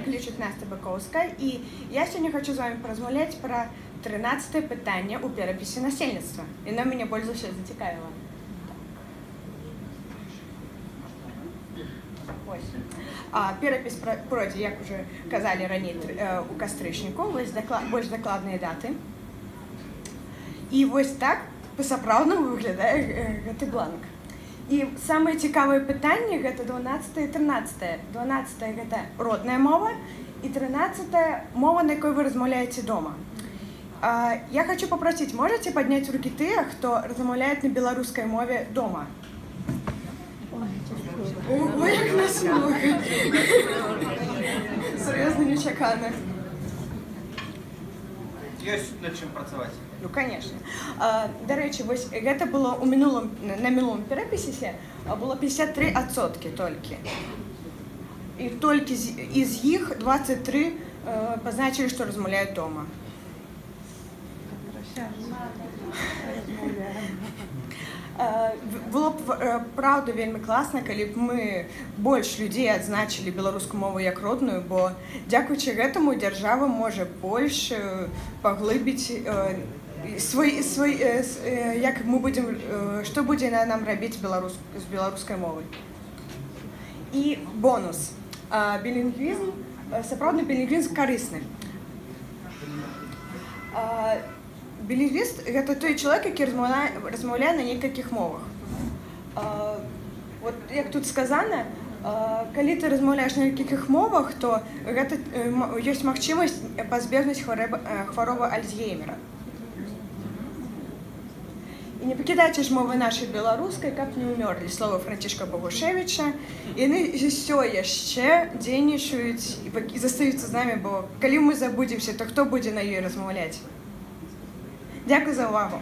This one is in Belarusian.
клічуць Настя Бакоўская, і я сёння хочу з вами паразмаўляць пра 13-е пытанне ў перапісе насельніцтва. Яно мяне больш за ўсё зацікавіла. Перапіс пройдзе, як уже казалі раней, у кастрычніку, вось больш дакладныя даты. І вось так па-сапраўднаму выглядае гэты бланк. І самае цікавае пытанне гэта 12 і 13. 12 гэта родная мова, і 13 мова, на якой вы размаўляеце дома. Я хочу попросить, можете поднять руки тыя, хто размаўляе на беларускай мове дома? Ой, як нас много! Серьезно, нечакана. Ёсць над чым працаваць? Ну, конечно. Дарэчі, вось гэта было на мінулым перапісе было 53% толькі. І толькі з іх 23 пазначылі, што размаўляюць дома. Было б, правда, вельмі класна, калі б мы больш людзей адзначылі беларускую мову як родную, бо дзякуючы гэтаму дзяржава можа больш паглыбіць як мы будзем, што будзе нам рабіць з беларускай мовай. І бонус. Білінгвізм, сапраўдны білінгвізм карысны. Білінгвіст – гэта той чалавек, які размаўляе на некалькіх мовах. Вот як тут сказана, калі ты размаўляеш на некалькіх мовах, то гэта ёсць магчымасць пазбегнуць хваробы Альцгеймера. І не пакідайце ж мовы нашай беларускай, каб не ўмёрлі, слова Францішка Богушевіча. Яны ўсё яшчэ дзейнічаюць і застаюцца з намі, бо калі мы забудземся, то хто будзе на ёй размаўляць? Дякую за увагу.